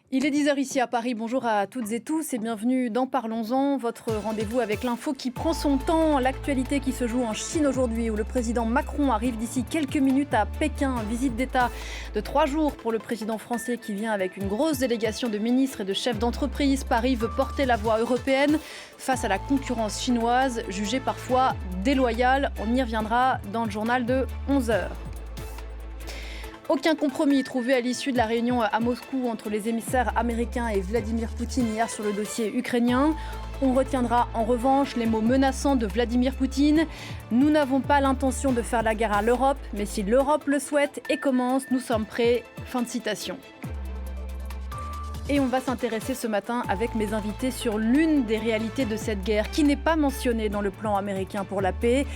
Il est 10 heures ici à Paris, bonjour à toutes et tous et bienvenue dans Parlons-en, votre rendez-vous avec l'info qui prend son temps, l'actualité qui se joue en Chine aujourd'hui où le président Macron arrive d'ici quelques minutes à Pékin, visite d'État de 3 jours pour le président français qui vient avec une grosse délégation de ministres et de chefs d'entreprise. Paris veut porter la voix européenne face à la concurrence chinoise, jugée parfois déloyale. On y reviendra dans le journal de 11 heures. Aucun compromis trouvé à l'issue de la réunion à Moscou entre les émissaires américains et Vladimir Poutine hier sur le dossier ukrainien. On retiendra en revanche les mots menaçants de Vladimir Poutine. Nous n'avons pas l'intention de faire la guerre à l'Europe, mais si l'Europe le souhaite et commence, nous sommes prêts. Fin de citation. Et on va s'intéresser ce matin avec mes invités sur l'une des réalités de cette guerre qui n'est pas mentionnée dans le plan américain pour la paix.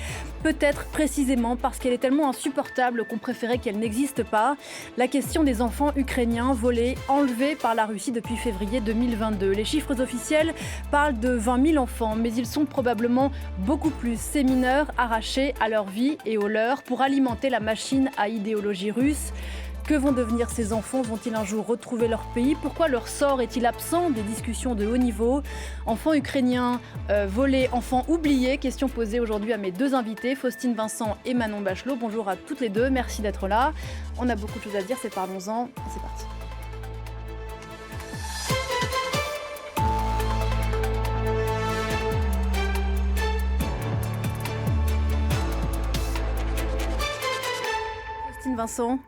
Peut-être précisément parce qu'elle est tellement insupportable qu'on préférait qu'elle n'existe pas. La question des enfants ukrainiens volés, enlevés par la Russie depuis février 2022. Les chiffres officiels parlent de 20 000 enfants, mais ils sont probablement beaucoup plus. Ces mineurs arrachés à leur vie et aux leurs pour alimenter la machine à idéologie russe. Que vont devenir ces enfants? Vont-ils un jour retrouver leur pays? Pourquoi leur sort est-il absent des discussions de haut niveau? Enfants ukrainiens volés, enfants oubliés? Question posée aujourd'hui à mes deux invités, Faustine Vincent et Manon Bachelot. Bonjour à toutes les deux, merci d'être là. On a beaucoup de choses à dire, c'est Parlons-en, c'est parti. Faustine Vincent.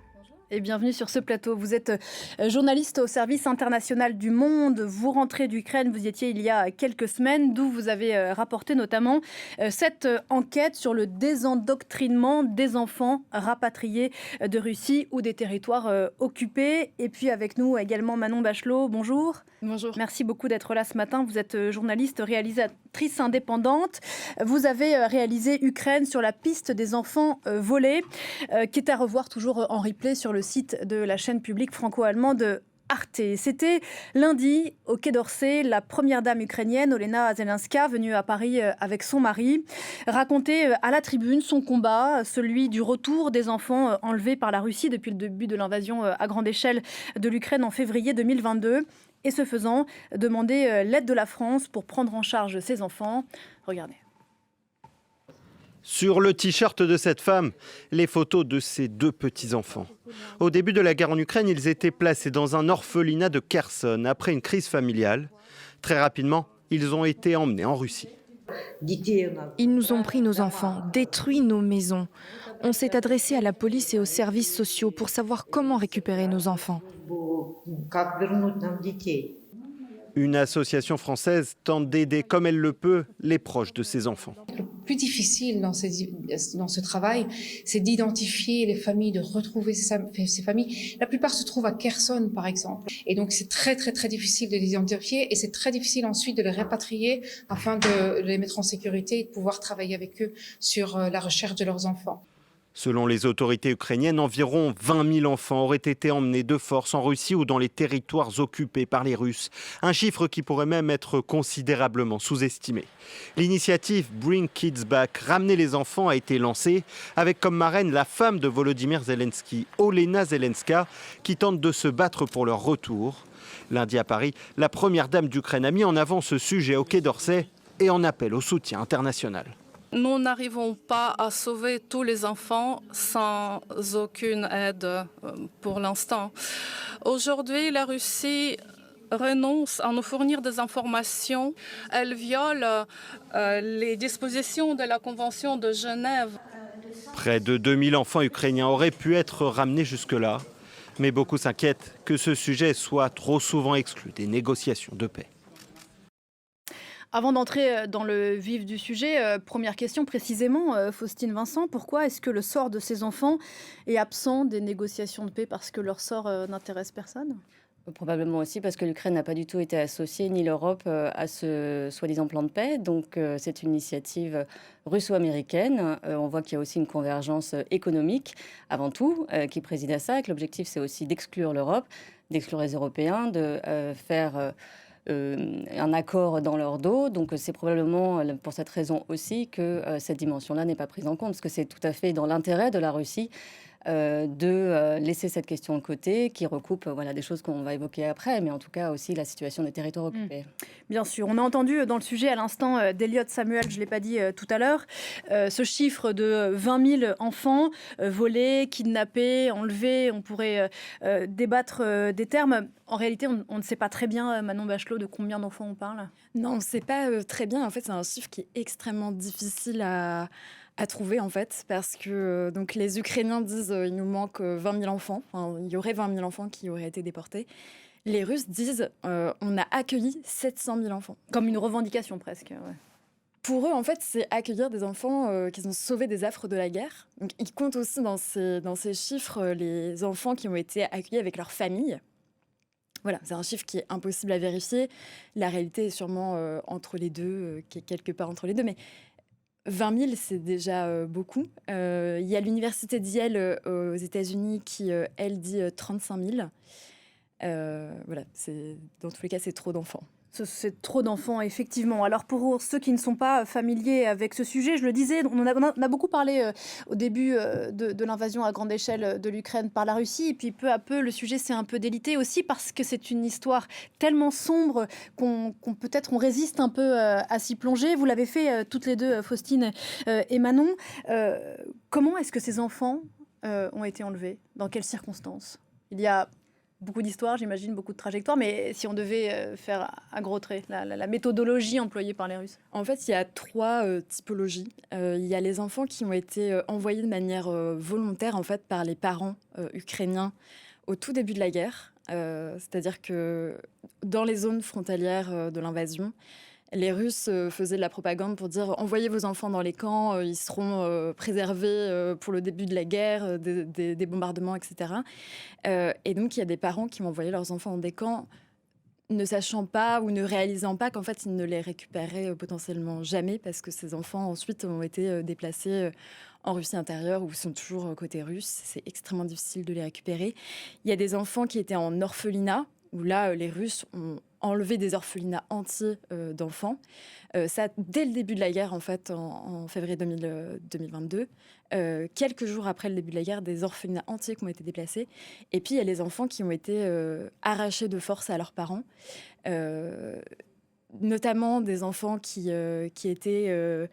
Et bienvenue sur ce plateau. Vous êtes journaliste au service international du Monde. Vous rentrez d'Ukraine, vous y étiez il y a quelques semaines, d'où vous avez rapporté notamment cette enquête sur le désendoctrinement des enfants rapatriés de Russie ou des territoires occupés. Et puis avec nous également Manon Bachelot, bonjour. Bonjour. Merci beaucoup d'être là ce matin. Vous êtes journaliste, réalisatrice indépendante. Vous avez réalisé Ukraine sur la piste des enfants volés, qui est à revoir toujours en replay sur le site de la chaîne publique franco-allemande Arte. C'était lundi au Quai d'Orsay, la première dame ukrainienne, Olena Zelenska, venue à Paris avec son mari, racontait à la tribune son combat, celui du retour des enfants enlevés par la Russie depuis le début de l'invasion à grande échelle de l'Ukraine en février 2022. Et ce faisant, demander l'aide de la France pour prendre en charge ces enfants. Regardez. Sur le t-shirt de cette femme, les photos de ses deux petits-enfants. Au début de la guerre en Ukraine, ils étaient placés dans un orphelinat de Kherson après une crise familiale. Très rapidement, ils ont été emmenés en Russie. Ils nous ont pris nos enfants, détruit nos maisons. On s'est adressé à la police et aux services sociaux pour savoir comment récupérer nos enfants. Une association française tente d'aider comme elle le peut les proches de ces enfants. Le plus difficile dans ce travail, c'est d'identifier les familles, de retrouver ces familles. La plupart se trouvent à Kherson, par exemple. Et donc, c'est très, très, très difficile de les identifier et c'est très difficile ensuite de les répatrier afin de les mettre en sécurité et de pouvoir travailler avec eux sur la recherche de leurs enfants. Selon les autorités ukrainiennes, environ 20 000 enfants auraient été emmenés de force en Russie ou dans les territoires occupés par les Russes. Un chiffre qui pourrait même être considérablement sous-estimé. L'initiative Bring Kids Back, ramener les enfants, a été lancée avec comme marraine la femme de Volodymyr Zelensky, Olena Zelenska, qui tente de se battre pour leur retour. Lundi à Paris, la première dame d'Ukraine a mis en avant ce sujet au Quai d'Orsay et en appelle au soutien international. Nous n'arrivons pas à sauver tous les enfants sans aucune aide pour l'instant. Aujourd'hui, la Russie renonce à nous fournir des informations. Elle viole les dispositions de la Convention de Genève. Près de 2000 enfants ukrainiens auraient pu être ramenés jusque-là. Mais beaucoup s'inquiètent que ce sujet soit trop souvent exclu des négociations de paix. Avant d'entrer dans le vif du sujet, première question précisément, Faustine Vincent, pourquoi est-ce que le sort de ces enfants est absent des négociations de paix? Parce que leur sort n'intéresse personne? Probablement aussi parce que l'Ukraine n'a pas du tout été associée, ni l'Europe, à ce soi-disant plan de paix. Donc c'est une initiative russo-américaine. On voit qu'il y a aussi une convergence économique, avant tout, qui préside à ça. Et que l'objectif, c'est aussi d'exclure l'Europe, d'exclure les Européens, de faire un accord dans leur dos. Donc c'est probablement pour cette raison aussi que cette dimension-là n'est pas prise en compte, parce que c'est tout à fait dans l'intérêt de la Russie de laisser cette question de côté, qui recoupe des choses qu'on va évoquer après, mais en tout cas aussi la situation des territoires occupés. Bien sûr, on a entendu dans le sujet à l'instant d'Eliott Samuel, je ne l'ai pas dit tout à l'heure, ce chiffre de 20 000 enfants volés, kidnappés, enlevés. On pourrait débattre des termes. En réalité, on ne sait pas très bien, Manon Bachelot, de combien d'enfants on parle. Non, on ne sait pas très bien. En fait, c'est un chiffre qui est extrêmement difficile à trouver, en fait, parce que donc, les Ukrainiens disent qu'il nous manque 20 000 enfants. Enfin, il y aurait 20 000 enfants qui auraient été déportés. Les Russes disent on a accueilli 700 000 enfants. Comme une revendication presque. Ouais. Pour eux, en fait, c'est accueillir des enfants qui ont sauvé des affres de la guerre. Donc, ils comptent aussi dans ces chiffres les enfants qui ont été accueillis avec leur famille. Voilà, c'est un chiffre qui est impossible à vérifier. La réalité est sûrement entre les deux, qui est quelque part entre les deux. Mais 20 000, c'est déjà beaucoup. Il y a l'université d'Yale aux États-Unis qui, elle, dit 35 000. Voilà, dans tous les cas, c'est trop d'enfants. C'est trop d'enfants, effectivement. Alors pour ceux qui ne sont pas familiers avec ce sujet, je le disais, on a beaucoup parlé au début de l'invasion à grande échelle de l'Ukraine par la Russie. Et puis peu à peu, le sujet s'est un peu délité aussi parce que c'est une histoire tellement sombre qu'on peut-être on résiste un peu à s'y plonger. Vous l'avez fait toutes les deux, Faustine et Manon. Comment est-ce que ces enfants ont été enlevés? Dans quelles circonstances? Il y a beaucoup d'histoires, j'imagine, beaucoup de trajectoires, mais si on devait faire un gros trait, la méthodologie employée par les Russes. En fait, il y a 3 typologies. Il y a les enfants qui ont été envoyés de manière volontaire en fait, par les parents ukrainiens au tout début de la guerre. C'est-à-dire que dans les zones frontalières de l'invasion, les Russes faisaient de la propagande pour dire « envoyez vos enfants dans les camps, ils seront préservés pour le début de la guerre, des bombardements, etc. » Et donc, il y a des parents qui ont envoyé leurs enfants dans des camps ne sachant pas ou ne réalisant pas qu'en fait, ils ne les récupéraient potentiellement jamais parce que ces enfants, ensuite, ont été déplacés en Russie intérieure ou sont toujours côté russe. C'est extrêmement difficile de les récupérer. Il y a des enfants qui étaient en orphelinat où là, les Russes ont enlevé des orphelinats entiers d'enfants. Ça, dès le début de la guerre, en fait, en février 2022. Quelques jours après le début de la guerre, des orphelinats entiers qui ont été déplacés. Et puis, il y a les enfants qui ont été arrachés de force à leurs parents. Notamment des enfants qui étaient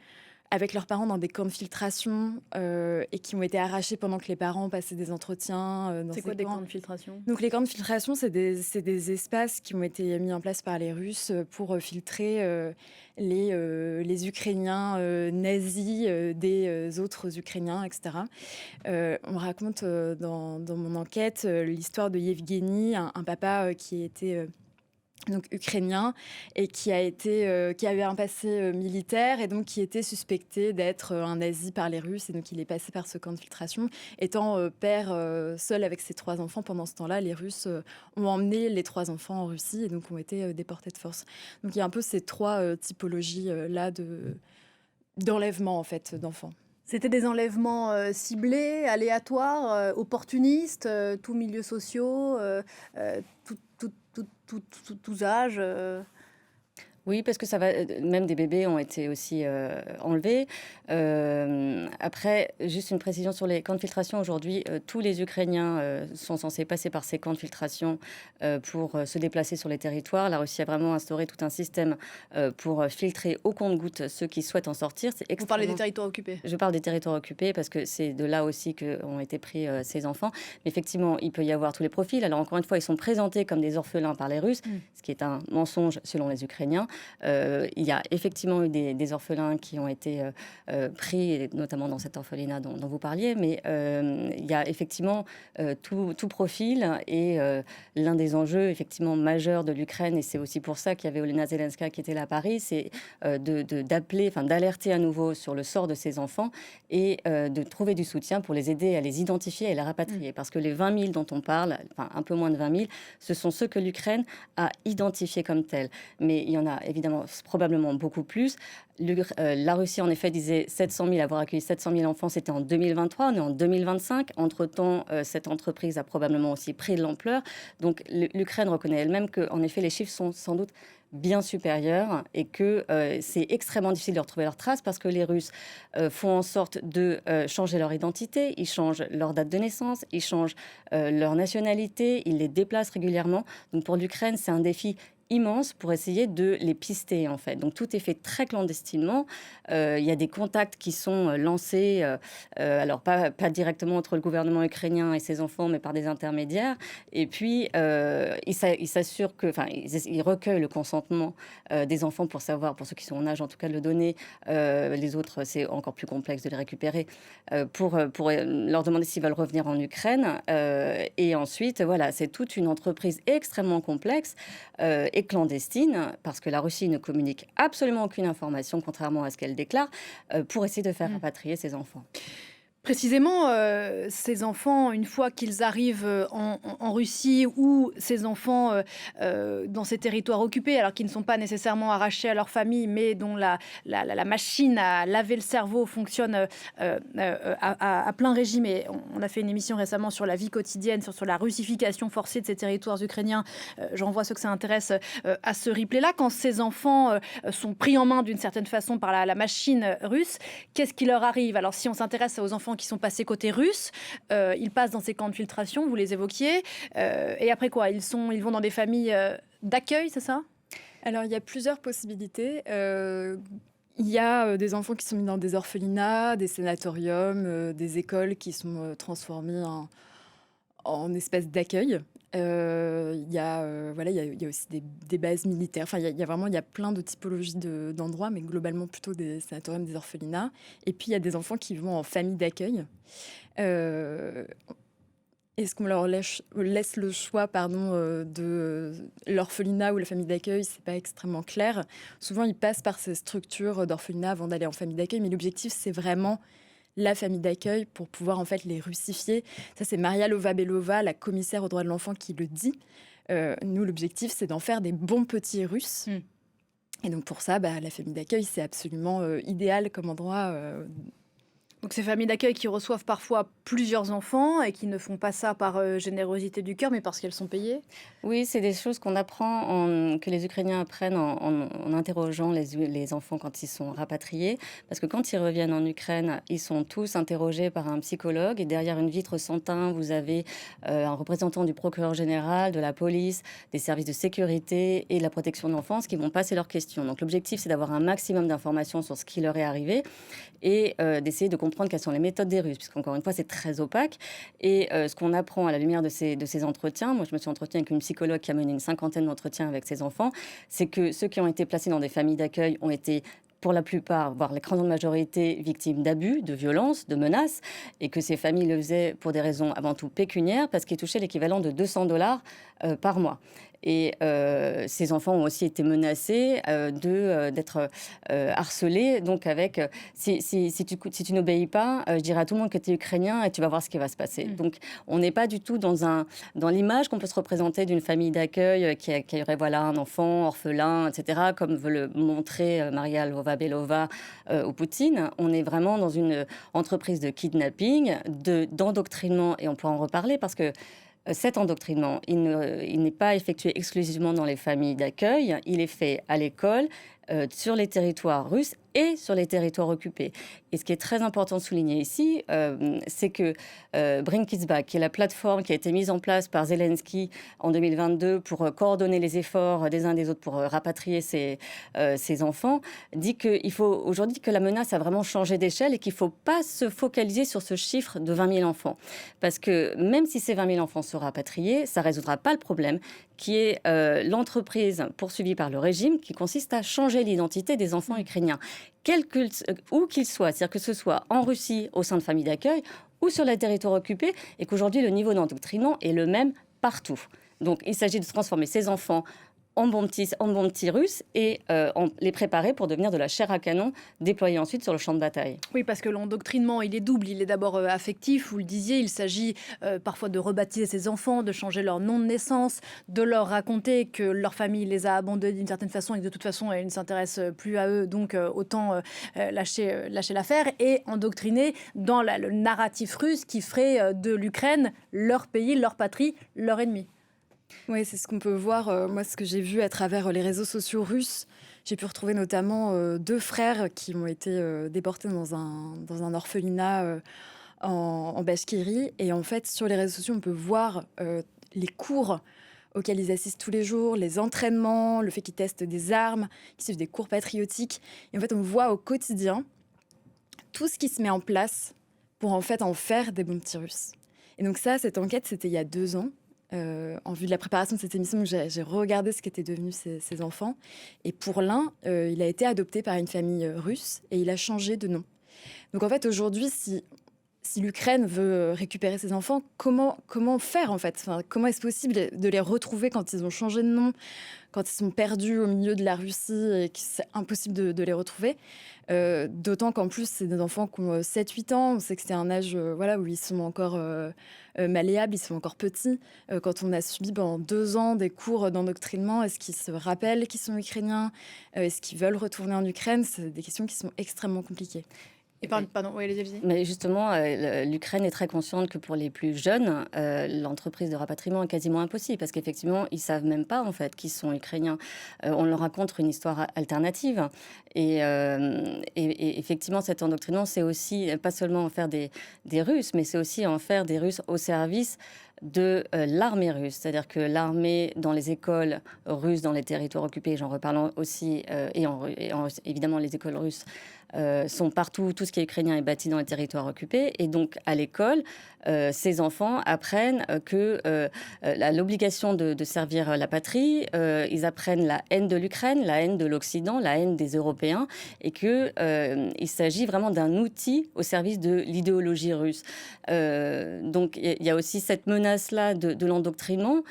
avec leurs parents dans des camps de filtration et qui ont été arrachés pendant que les parents passaient des entretiens dans ces camps. C'est quoi des camps de filtration? Donc les camps de filtration, c'est des espaces qui ont été mis en place par les Russes pour filtrer les Ukrainiens nazis des autres Ukrainiens, etc. On raconte dans mon enquête l'histoire de Yevgeny, un papa qui était donc ukrainien et qui avait un passé militaire et donc qui était suspecté d'être un nazi par les Russes et donc il est passé par ce camp de filtration. Étant père seul avec ses 3 enfants pendant ce temps-là, les Russes ont emmené les 3 enfants en Russie et donc ont été déportés de force. Donc il y a un peu ces 3 typologies là d'enlèvement en fait d'enfants. C'était des enlèvements ciblés, aléatoires, opportunistes, tous milieux sociaux, tous âges. Oui, parce que ça va. Même des bébés ont été aussi enlevés. Après, juste une précision sur les camps de filtration. Aujourd'hui, tous les Ukrainiens sont censés passer par ces camps de filtration pour se déplacer sur les territoires. La Russie a vraiment instauré tout un système pour filtrer au compte-gouttes ceux qui souhaitent en sortir. Vous parlez des territoires occupés? Je parle des territoires occupés parce que c'est de là aussi qu'ont été pris ces enfants. Mais effectivement, il peut y avoir tous les profils. Alors encore une fois, ils sont présentés comme des orphelins par les Russes, ce qui est un mensonge selon les Ukrainiens. Il y a effectivement eu des orphelins qui ont été pris, notamment dans cet orphelinat dont vous parliez, mais il y a effectivement tout profil et l'un des enjeux effectivement majeurs de l'Ukraine, et c'est aussi pour ça qu'il y avait Olena Zelenska qui était là à Paris, c'est d'alerter à nouveau sur le sort de ces enfants et de trouver du soutien pour les aider à les identifier et les rapatrier. Parce que les 20 000 dont on parle, enfin un peu moins de 20 000, ce sont ceux que l'Ukraine a identifiés comme tels. Mais il y en a évidemment probablement beaucoup plus. La Russie, en effet, disait 700 000, avoir accueilli 700 000 enfants, c'était en 2023, on est en 2025. Entre-temps, cette entreprise a probablement aussi pris de l'ampleur. Donc l'Ukraine reconnaît elle-même que, en effet, les chiffres sont sans doute bien supérieurs et que c'est extrêmement difficile de retrouver leurs traces parce que les Russes font en sorte de changer leur identité, ils changent leur date de naissance, ils changent leur nationalité, ils les déplacent régulièrement. Donc pour l'Ukraine, c'est un défi immense pour essayer de les pister, en fait. Donc tout est fait très clandestinement. Il y a des contacts qui sont lancés, alors pas directement entre le gouvernement ukrainien et ses enfants, mais par des intermédiaires. Et puis, ils s'assurent que, enfin, ils recueillent le consentement des enfants pour savoir, pour ceux qui sont en âge en tout cas de le donner. Les autres, c'est encore plus complexe de les récupérer pour leur demander s'ils veulent revenir en Ukraine. Et ensuite, voilà, c'est toute une entreprise extrêmement complexe et clandestine, parce que la Russie ne communique absolument aucune information, contrairement à ce qu'elle déclare, pour essayer de faire rapatrier ses enfants. Précisément, ces enfants, une fois qu'ils arrivent en Russie ou ces enfants dans ces territoires occupés, alors qu'ils ne sont pas nécessairement arrachés à leur famille, mais dont la machine à laver le cerveau fonctionne à plein régime. Et on a fait une émission récemment sur la vie quotidienne, sur la russification forcée de ces territoires ukrainiens. J'en vois ceux que ça intéresse à ce replay-là. Quand ces enfants sont pris en main d'une certaine façon par la machine russe, qu'est-ce qui leur arrive? Alors si on s'intéresse aux enfants qui sont passés côté russe, ils passent dans ces camps de filtration, vous les évoquiez, et après quoi, ils vont dans des familles d'accueil, c'est ça? Alors, il y a plusieurs possibilités. Il y a des enfants qui sont mis dans des orphelinats, des sanatoriums, des écoles qui sont transformées en espèces d'accueil. Il y a aussi des bases militaires. Enfin, il y a plein de typologies d'endroits, mais globalement plutôt des sanatoriums, des orphelinats. Et puis, il y a des enfants qui vont en famille d'accueil. Est-ce qu'on leur laisse le choix de l'orphelinat ou la famille d'accueil? C'est pas extrêmement clair. Souvent, ils passent par ces structures d'orphelinat avant d'aller en famille d'accueil, mais l'objectif, c'est vraiment la famille d'accueil pour pouvoir en fait les russifier. Ça, c'est Maria Lvova-Belova, la commissaire aux droits de l'enfant, qui le dit. Nous, l'objectif, c'est d'en faire des bons petits Russes. Et donc pour ça, la famille d'accueil, c'est absolument idéal comme endroit. Donc ces familles d'accueil qui reçoivent parfois plusieurs enfants et qui ne font pas ça par générosité du cœur, mais parce qu'elles sont payées. Oui, c'est des choses qu'on apprend, que les Ukrainiens apprennent en interrogeant les enfants quand ils sont rapatriés. Parce que quand ils reviennent en Ukraine, ils sont tous interrogés par un psychologue. Et derrière une vitre sans teint, vous avez un représentant du procureur général, de la police, des services de sécurité et de la protection de l'enfance qui vont passer leurs questions. Donc l'objectif, c'est d'avoir un maximum d'informations sur ce qui leur est arrivé et d'essayer de comprendre quelles sont les méthodes des Russes, puisqu'encore une fois, c'est très opaque. Et ce qu'on apprend à la lumière de ces entretiens, moi je me suis entretenue avec une psychologue qui a mené une 50aine d'entretiens avec ses enfants, c'est que ceux qui ont été placés dans des familles d'accueil ont été, pour la plupart, voire l'écrasante majorité, victimes d'abus, de violences, de menaces, et que ces familles le faisaient pour des raisons avant tout pécuniaires, parce qu'ils touchaient l'équivalent de $200 par mois. Et ces enfants ont aussi été menacés d'être harcelés. Donc avec, si tu n'obéis pas, je dirais à tout le monde que tu es ukrainien et tu vas voir ce qui va se passer. Donc on n'est pas du tout dans l'image qu'on peut se représenter d'une famille d'accueil qui aurait un enfant orphelin, etc., comme veut le montrer Maria Lvova-Belova ou Poutine. On est vraiment dans une entreprise de kidnapping, d'endoctrinement, et on pourra en reparler parce que cet endoctrinement, il n'est pas effectué exclusivement dans les familles d'accueil, il est fait à l'école, sur les territoires russes et sur les territoires occupés. Et ce qui est très important de souligner ici, c'est que Bring Kids Back, qui est la plateforme qui a été mise en place par Zelensky en 2022 pour coordonner les efforts des uns des autres pour rapatrier ces enfants, dit qu'il faut aujourd'hui que la menace a vraiment changé d'échelle et qu'il ne faut pas se focaliser sur ce chiffre de 20 000 enfants. Parce que même si ces 20 000 enfants sont rapatriés, ça ne résoudra pas le problème qui est l'entreprise poursuivie par le régime qui consiste à changer l'identité des enfants ukrainiens, où qu'ils soient, c'est-à-dire que ce soit en Russie au sein de familles d'accueil ou sur les territoires occupés, et qu'aujourd'hui le niveau d'endoctrinement est le même partout. Donc il s'agit de transformer ces enfants en bons petits russes et les préparer pour devenir de la chair à canon déployée ensuite sur le champ de bataille. Oui, parce que l'endoctrinement, il est double. Il est d'abord affectif, vous le disiez, il s'agit parfois de rebaptiser ses enfants, de changer leur nom de naissance, de leur raconter que leur famille les a abandonnés d'une certaine façon et que de toute façon, elle ne s'intéresse plus à eux, donc autant lâcher l'affaire, et endoctriner dans le narratif russe qui ferait de l'Ukraine leur pays, leur patrie, leur ennemi. Oui, c'est ce qu'on peut voir. Moi, ce que j'ai vu à travers les réseaux sociaux russes, j'ai pu retrouver notamment 2 frères qui ont été déportés dans un orphelinat en Bachkirie. Et en fait, sur les réseaux sociaux, on peut voir les cours auxquels ils assistent tous les jours, les entraînements, le fait qu'ils testent des armes, qu'ils suivent des cours patriotiques. Et en fait, on voit au quotidien tout ce qui se met en place pour en fait en faire des bons petits Russes. Et donc ça, cette enquête, c'était il y a 2 ans. En vue de la préparation de cette émission, j'ai regardé ce qu'étaient devenus ces enfants. Et pour l'un, il a été adopté par une famille russe et il a changé de nom. Donc en fait, aujourd'hui, si l'Ukraine veut récupérer ses enfants, comment faire en fait ? Enfin, comment est-ce possible de les retrouver quand ils ont changé de nom, quand ils sont perdus au milieu de la Russie et que c'est impossible de les retrouver ? D'autant qu'en plus, c'est des enfants qui ont 7-8 ans. On sait que c'est un âge où ils sont encore malléables, ils sont encore petits. Quand on a subi pendant 2 ans des cours d'endoctrinement, est-ce qu'ils se rappellent qu'ils sont ukrainiens ? Est-ce qu'ils veulent retourner en Ukraine ? C'est des questions qui sont extrêmement compliquées. Et pardon, oui, allez-y. Mais justement, l'Ukraine est très consciente que pour les plus jeunes, l'entreprise de rapatriement est quasiment impossible parce qu'effectivement, ils savent même pas en fait qu'ils sont ukrainiens. On leur raconte une histoire alternative et effectivement, cet endoctrinement, c'est aussi pas seulement en faire des Russes, mais c'est aussi en faire des Russes au service de l'armée russe, c'est-à-dire que l'armée dans les écoles russes, dans les territoires occupés, j'en reparle aussi, évidemment les écoles russes sont partout, tout ce qui est ukrainien est bâti dans les territoires occupés, et donc à l'école, ces enfants apprennent que l'obligation de servir la patrie, ils apprennent la haine de l'Ukraine, la haine de l'Occident, la haine des Européens, et qu'il s'agit vraiment d'un outil au service de l'idéologie russe. Donc il y a aussi cette menace-là de l'endoctrinement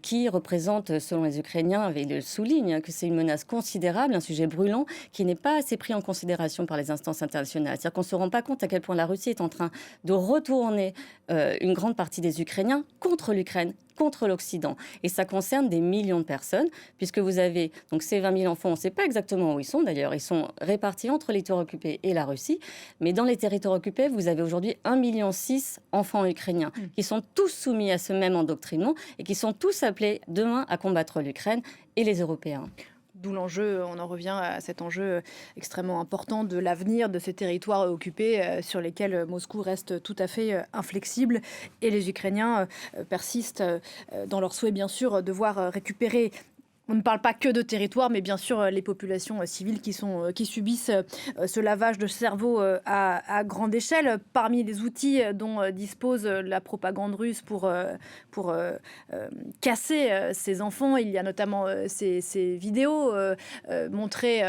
qui représente, selon les Ukrainiens, et ils le soulignent, que c'est une menace considérable, un sujet brûlant qui n'est pas assez pris en considération par les instances internationales. C'est-à-dire qu'on ne se rend pas compte à quel point la Russie est en train de retourner une grande partie des Ukrainiens contre l'Ukraine, contre l'Occident. Et ça concerne des millions de personnes, puisque vous avez donc ces 20 000 enfants, on ne sait pas exactement où ils sont d'ailleurs, ils sont répartis entre les territoires occupés et la Russie, mais dans les territoires occupés, vous avez aujourd'hui 1,6 million enfants ukrainiens qui sont tous soumis à ce même endoctrinement et qui sont tous appelés demain à combattre l'Ukraine et les Européens. D'où l'enjeu, on en revient à cet enjeu extrêmement important de l'avenir de ces territoires occupés sur lesquels Moscou reste tout à fait inflexible. Et les Ukrainiens persistent dans leur souhait, bien sûr, de voir récupérer. On ne parle pas que de territoire, mais bien sûr les populations civiles qui subissent ce lavage de cerveau à grande échelle. Parmi les outils dont dispose la propagande russe pour casser ces enfants, il y a notamment ces vidéos montrées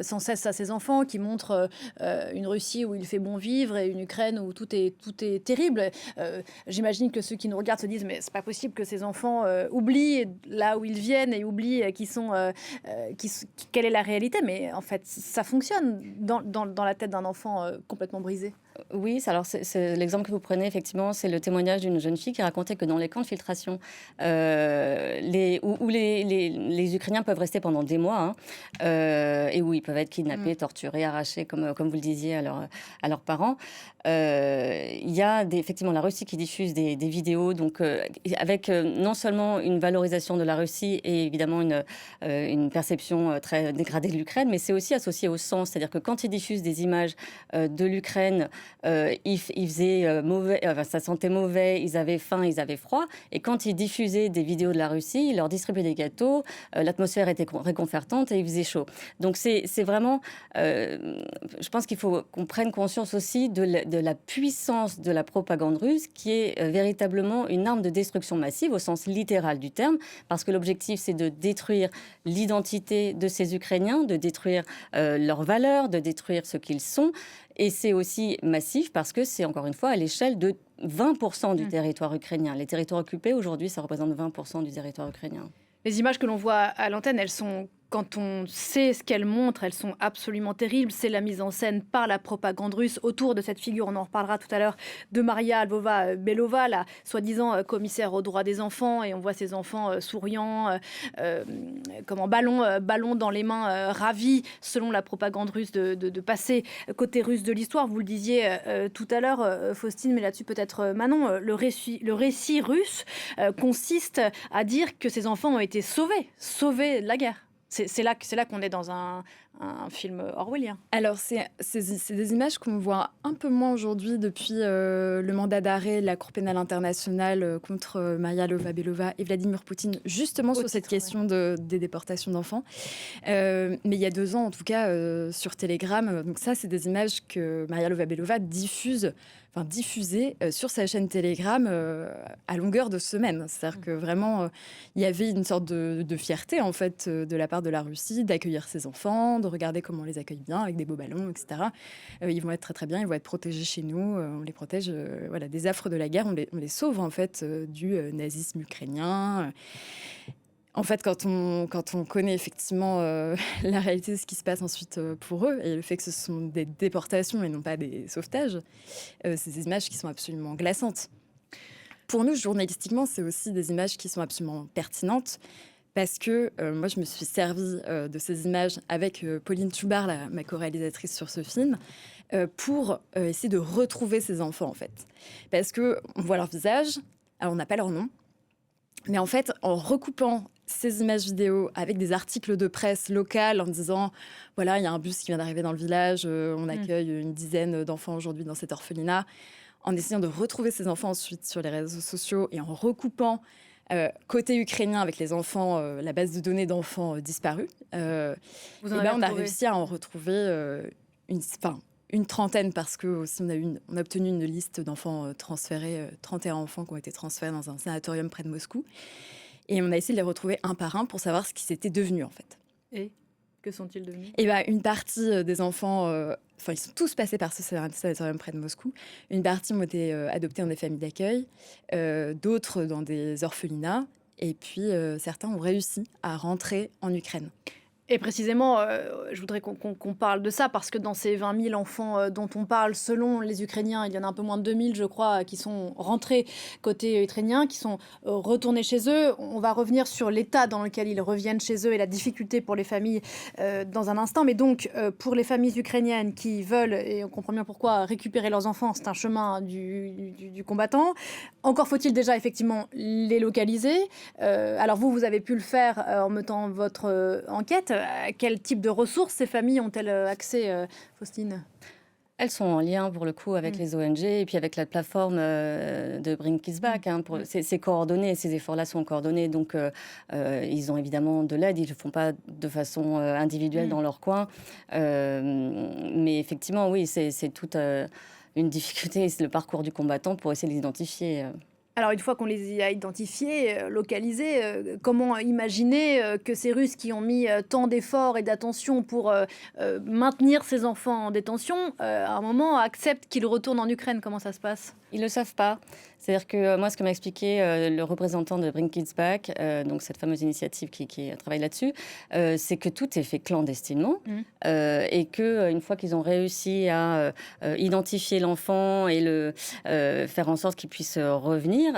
sans cesse à ces enfants, qui montrent une Russie où il fait bon vivre et une Ukraine où tout est terrible. J'imagine que ceux qui nous regardent se disent mais c'est pas possible que ces enfants oublient là où ils viennent et oublient quelle est la réalité, mais en fait ça fonctionne dans la tête d'un enfant complètement brisé. Oui, alors c'est l'exemple que vous prenez, effectivement, c'est le témoignage d'une jeune fille qui racontait que dans les camps de filtration, où les Ukrainiens peuvent rester pendant des mois, et où ils peuvent être kidnappés, torturés, arrachés, comme vous le disiez, à leurs parents. Il y a effectivement la Russie qui diffuse des vidéos, donc avec non seulement une valorisation de la Russie et évidemment une perception très dégradée de l'Ukraine, mais c'est aussi associé au sang, c'est-à-dire que quand ils diffusent des images de l'Ukraine, ils faisaient mauvais, ça sentait mauvais, ils avaient faim, ils avaient froid, et quand ils diffusaient des vidéos de la Russie, ils leur distribuaient des gâteaux, l'atmosphère était réconfortante et il faisait chaud. Donc c'est vraiment, je pense qu'il faut qu'on prenne conscience aussi de la puissance de la propagande russe, qui est véritablement une arme de destruction massive au sens littéral du terme, parce que l'objectif c'est de détruire l'identité de ces Ukrainiens, de détruire leurs valeurs, de détruire ce qu'ils sont. Et c'est aussi massif parce que c'est encore une fois à l'échelle de 20% du territoire ukrainien. Les territoires occupés aujourd'hui, ça représente 20% du territoire ukrainien. Les images que l'on voit à l'antenne, elles sont, quand on sait ce qu'elles montrent, elles sont absolument terribles. C'est la mise en scène par la propagande russe autour de cette figure. On en reparlera tout à l'heure de Maria Lvova-Belova, la soi-disant commissaire aux droits des enfants. Et on voit ces enfants souriants, ballon dans les mains, ravis, selon la propagande russe, de passer côté russe de l'histoire. Vous le disiez tout à l'heure, Faustine, mais là-dessus peut-être Manon. Le récit russe consiste à dire que ces enfants ont été sauvés de la guerre. C'est là qu'on est dans un film orwellien. Alors, c'est des images qu'on voit un peu moins aujourd'hui depuis le mandat d'arrêt de la Cour pénale internationale contre Maria Lvova-Belova et Vladimir Poutine, justement sur cette question des déportations d'enfants. Mais il y a 2 ans, en tout cas, sur Telegram. Donc ça, c'est des images que Maria Lvova-Belova diffusait sur sa chaîne Telegram à longueur de semaine. C'est-à-dire que vraiment, il y avait une sorte de fierté, en fait, de la part de la Russie, d'accueillir ses enfants, de regarder comment on les accueille bien, avec des beaux ballons, etc. Ils vont être très, très bien, ils vont être protégés chez nous, on les protège des affres de la guerre, on les sauve, en fait, du nazisme ukrainien. En fait, quand on connaît effectivement la réalité de ce qui se passe ensuite pour eux, et le fait que ce sont des déportations et non pas des sauvetages, c'est des images qui sont absolument glaçantes. Pour nous, journalistiquement, c'est aussi des images qui sont absolument pertinentes, parce que moi, je me suis servie de ces images avec Pauline Tubar, ma co-réalisatrice sur ce film, pour essayer de retrouver ces enfants, en fait. Parce qu'on voit leur visage, alors on n'a pas leur nom, mais en fait, en recoupant ces images vidéo avec des articles de presse locale en disant voilà, il y a un bus qui vient d'arriver dans le village, on accueille une dizaine d'enfants aujourd'hui dans cet orphelinat, en essayant de retrouver ces enfants ensuite sur les réseaux sociaux et en recoupant côté ukrainien avec les enfants, la base de données d'enfants disparus, on a réussi à en retrouver une trentaine, parce que aussi on a obtenu une liste d'enfants transférés, 31 enfants qui ont été transférés dans un sanatorium près de Moscou. Et on a essayé de les retrouver un par un pour savoir ce qu'ils étaient devenus, en fait. Et que sont-ils devenus ? Et une partie des enfants, ils sont tous passés par ce sanatorium près de Moscou. Une partie ont été adoptés dans des familles d'accueil, d'autres dans des orphelinats. Et puis, certains ont réussi à rentrer en Ukraine. Et précisément, je voudrais qu'on parle de ça, parce que dans ces 20 000 enfants dont on parle, selon les Ukrainiens, il y en a un peu moins de 2 000, je crois, qui sont rentrés côté ukrainien, qui sont retournés chez eux. On va revenir sur l'état dans lequel ils reviennent chez eux et la difficulté pour les familles dans un instant. Mais donc, pour les familles ukrainiennes qui veulent, et on comprend bien pourquoi, récupérer leurs enfants, c'est un chemin du combattant. Encore faut-il déjà effectivement les localiser. Alors vous avez pu le faire en menant votre enquête. À quel type de ressources ces familles ont-elles accès, Faustine ? Elles sont en lien, pour le coup, avec les ONG et puis avec la plateforme de Bring Kids Back. C'est coordonné, ces efforts-là sont coordonnés. Donc, ils ont évidemment de l'aide. Ils ne le font pas de façon individuelle dans leur coin. Mais effectivement, oui, c'est toute une difficulté. C'est le parcours du combattant pour essayer de l'identifier. Alors, une fois qu'on les y a identifiés, localisés, comment imaginer que ces Russes qui ont mis tant d'efforts et d'attention pour maintenir ces enfants en détention, à un moment, acceptent qu'ils retournent en Ukraine ? Comment ça se passe ? Ils ne le savent pas. C'est-à-dire que moi, ce que m'a expliqué le représentant de Bring Kids Back, donc cette fameuse initiative qui travaille là-dessus, c'est que tout est fait clandestinement et qu'une fois qu'ils ont réussi à identifier l'enfant et faire en sorte qu'il puisse revenir,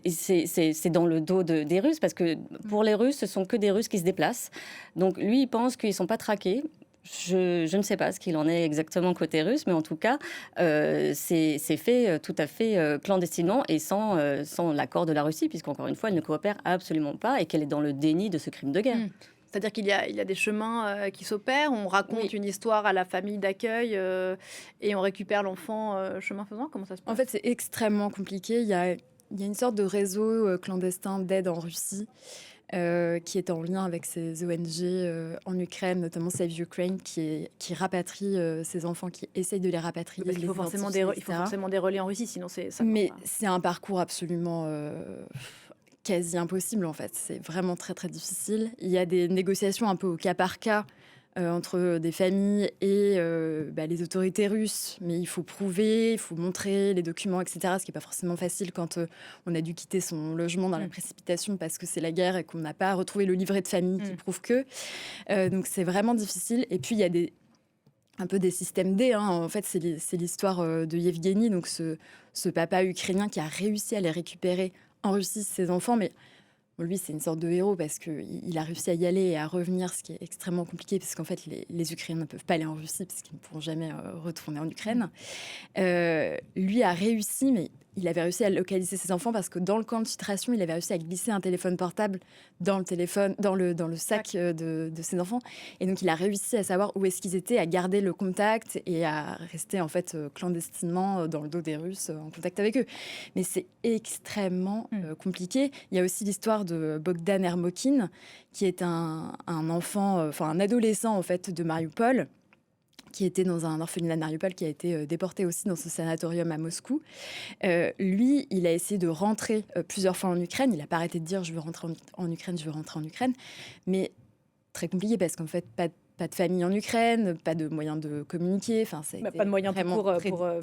c'est dans le dos des Russes, parce que pour les Russes, ce sont que des Russes qui se déplacent. Donc lui, il pense qu'ils ne sont pas traqués. Je ne sais pas ce qu'il en est exactement côté russe, mais en tout cas, c'est fait tout à fait clandestinement et sans l'accord de la Russie, puisqu'encore une fois, elle ne coopère absolument pas et qu'elle est dans le déni de ce crime de guerre. C'est-à-dire qu'il y a des chemins qui s'opèrent, on raconte une histoire à la famille d'accueil et on récupère l'enfant chemin faisant. Comment ça se passe ? En fait, c'est extrêmement compliqué. Il y a une sorte de réseau clandestin d'aide en Russie qui est en lien avec ces ONG en Ukraine, notamment Save Ukraine, qui rapatrie ces enfants, qui essaye de les rapatrier. Parce qu'il faut forcément des relais en Russie, sinon ça. Mais c'est un parcours absolument quasi impossible, en fait. C'est vraiment très, très difficile. Il y a des négociations un peu au cas par cas entre des familles et les autorités russes. Mais il faut prouver, il faut montrer les documents, etc. Ce qui n'est pas forcément facile quand on a dû quitter son logement dans la précipitation parce que c'est la guerre et qu'on n'a pas retrouvé le livret de famille qui prouve que. Donc c'est vraiment difficile. Et puis il y a un peu des systèmes D. En fait, c'est l'histoire de Yevgeny, donc ce papa ukrainien qui a réussi à les récupérer en Russie, ses enfants. Mais bon, lui, c'est une sorte de héros parce qu'il a réussi à y aller et à revenir, ce qui est extrêmement compliqué parce qu'en fait, les Ukrainiens ne peuvent pas aller en Russie parce qu'ils ne pourront jamais retourner en Ukraine. Lui a réussi, mais il avait réussi à localiser ses enfants parce que dans le camp de titration, il avait réussi à glisser un téléphone portable dans le sac de ses enfants. Et donc, il a réussi à savoir où est-ce qu'ils étaient, à garder le contact et à rester en fait clandestinement dans le dos des Russes en contact avec eux. Mais c'est extrêmement compliqué. Il y a aussi l'histoire de Bogdan Ermokin, qui est un enfant, un adolescent en fait de Mariupol, qui était dans un orphelinat de Mariupol, qui a été déporté aussi dans ce sanatorium à Moscou. Lui, il a essayé de rentrer plusieurs fois en Ukraine. Il n'a pas arrêté de dire « je veux rentrer en Ukraine, je veux rentrer en Ukraine ». Mais très compliqué parce qu'en fait, pas de famille en Ukraine, pas de moyens de communiquer. Enfin, pas de moyens pour